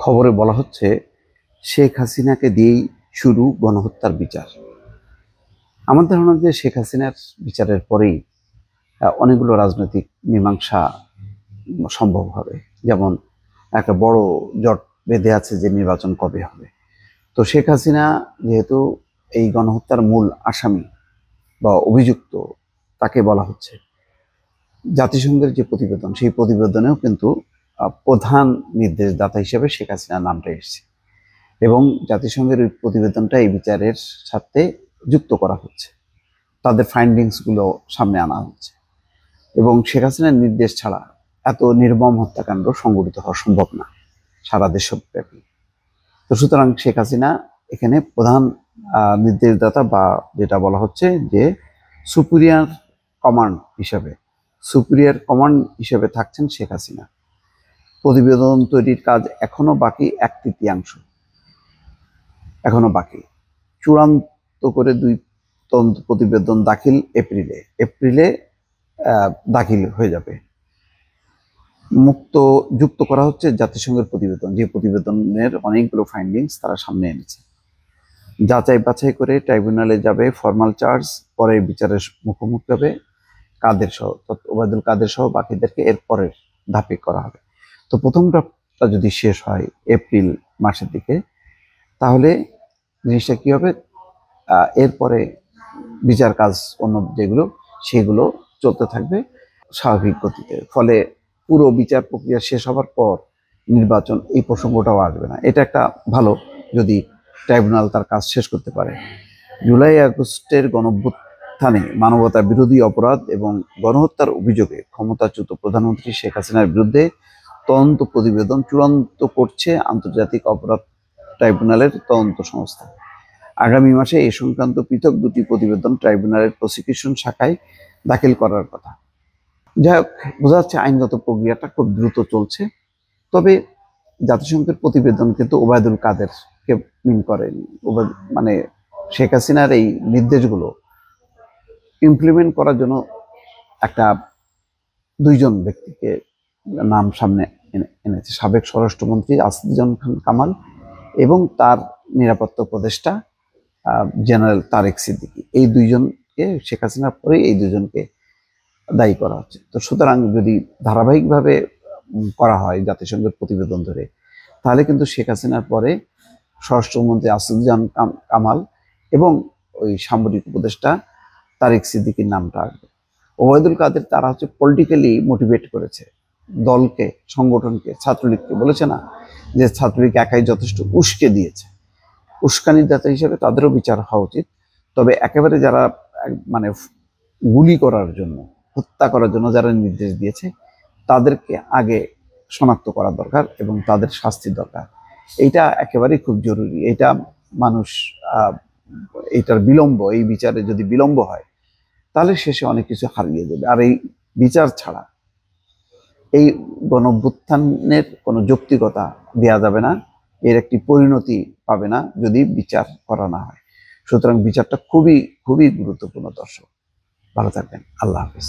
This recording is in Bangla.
খবরে বলা হচ্ছে শেখ হাসিনাকে দিয়েই শুরু গণহত্যার বিচার। আমার ধারণা যে শেখ হাসিনার বিচারের পরেই অনেকগুলো রাজনৈতিক মীমাংসা সম্ভব হবে। যেমন একটা বড় জট বেঁধে আছে যে নির্বাচন কবে হবে। তো শেখ হাসিনা যেহেতু এই গণহত্যার মূল আসামি বা অভিযুক্ত, তাকে বলা হচ্ছে, জাতিসংঘের যে প্রতিবেদন, সেই প্রতিবেদনেও কিন্তু প্রধান নির্দেশদাতা হিসেবে শেখ হাসিনার নামটা এসেছে এবং জাতিসংঘের ওই প্রতিবেদনটা এই বিচারের সাথে যুক্ত করা হচ্ছে, তাদের ফাইন্ডিংসগুলো সামনে আনা হচ্ছে এবং শেখ হাসিনার নির্দেশ ছাড়া এত নির্মম হত্যাকাণ্ড সংঘটিত হওয়া সম্ভব না সারা দেশব্যাপী। তো সুতরাং শেখ হাসিনা এখানে প্রধান নির্দেশদাতা বা যেটা বলা হচ্ছে যে সুপিরিয়র কমান্ড হিসেবে থাকছেন শেখ হাসিনা। প্রতিবেদন তৈরির কাজ এখনো বাকি, 1/3 এখনো বাকি। চূড়ান্ত করে 2 তদন্ত প্রতিবেদন দাখিল এপ্রিলে দাখিল হয়ে যাবে। যুক্ত করা হচ্ছে জাতিসংঘের প্রতিবেদন, যে প্রতিবেদনের অনেকগুলো ফাইন্ডিংস তারা সামনে এনেছে। যাচাই বাছাই করে ট্রাইব্যুনালে যাবে ফর্মাল চার্জ, পরে বিচারের মুখোমুখি হবে ওবায়দুল কাদের সহ বাকিদেরকে এর পরের ধাপে করা হবে। তো প্রথম ধাপটা যদি শেষ হয় এপ্রিল মাসের দিকে, তাহলে জিনিসটা কি হবে, এরপরে বিচার কাজ অন্য যেগুলো সেগুলো চলতে থাকবে স্বাভাবিক গতিতে। ফলে পুরো বিচার প্রক্রিয়া শেষ হবার পর নির্বাচন, এই প্রসঙ্গটাও আসবে না। এটা একটা ভালো, যদি ট্রাইব্যুনাল তার কাজ শেষ করতে পারে। জুলাই আগস্টের গণঅভ্যুত্থানে মানবতা বিরোধী অপরাধ এবং গণহত্যার অভিযোগে ক্ষমতাচ্যুত প্রধানমন্ত্রী শেখ হাসিনার বিরুদ্ধে তদন্ত প্রতিবেদন চূড়ান্ত করছে আন্তর্জাতিক অপরাধ ট্রাইব্যুনালের তদন্ত সংস্থা। আগামী মাসে এই সংক্রান্ত পৃথক 2টি প্রতিবেদন ট্রাইব্যুনালের প্রসিকিউশন শাখায় দাখিল করার কথা। যাই হোক, বোঝা যাচ্ছে আইনগত প্রক্রিয়াটা খুব দ্রুত চলছে। তবে জাতিসংঘের প্রতিবেদন কিন্তু ওবায়দুল কাদেরকে মিন করেনি। মানে শেখ হাসিনার এই নির্দেশগুলো ইমপ্লিমেন্ট করার জন্য একটা 2জন ব্যক্তিকে নাম সামনে এনেছে, সাবেক স্বরাষ্ট্রমন্ত্রী আসাদুজ্জামান কামাল এবং তার নিরাপত্তা উপদেষ্টা জেনারেল তারেক সিদ্দিকী। এই 2জনকে, শেখ হাসিনার পরে এই 2জনকে দায়ী করা হচ্ছে। তো সুতরাং যদি ধারাবাহিকভাবে করা হয় জাতিসংঘের প্রতিবেদন ধরে, তাহলে কিন্তু শেখ হাসিনার পরে স্বরাষ্ট্রমন্ত্রী আসাদুজ্জামান কামাল এবং ওই সামরিক উপদেষ্টা তারেক সিদ্দিকীর নামটা আসবে। ওবায়দুল কাদের তারা হচ্ছে পলিটিক্যালি মোটিভেট করেছে দলকে, সংগঠনকে, ছাত্রলীগকে। বলেছে না যে ছাত্রলীগ একাই যথেষ্ট, উস্কে দিয়েছে। উস্কানিদাতা হিসেবে তাদেরও বিচার হওয়া উচিত। তবে একেবারে যারা মানে গুলি করার জন্য, হত্যা করার জন্য যারা নির্দেশ দিয়েছে, তাদেরকে আগে শনাক্ত করা দরকার এবং তাদের শাস্তি দরকার। এইটা একেবারেই খুব জরুরি। এটা মানুষ এইটার এই বিচারে যদি বিলম্ব হয়, তাহলে শেষে অনেক কিছু হারিয়ে যাবে। আর এই বিচার ছাড়া এই গণঅভ্যুত্থানের কোনো যৌক্তিকতা দেওয়া যাবে না, এর একটি পরিণতি পাবে না যদি বিচার করা না হয়। সুতরাং বিচারটা খুবই খুবই গুরুত্বপূর্ণ। দর্শক, ভালো থাকবেন। আল্লাহ হাফেজ।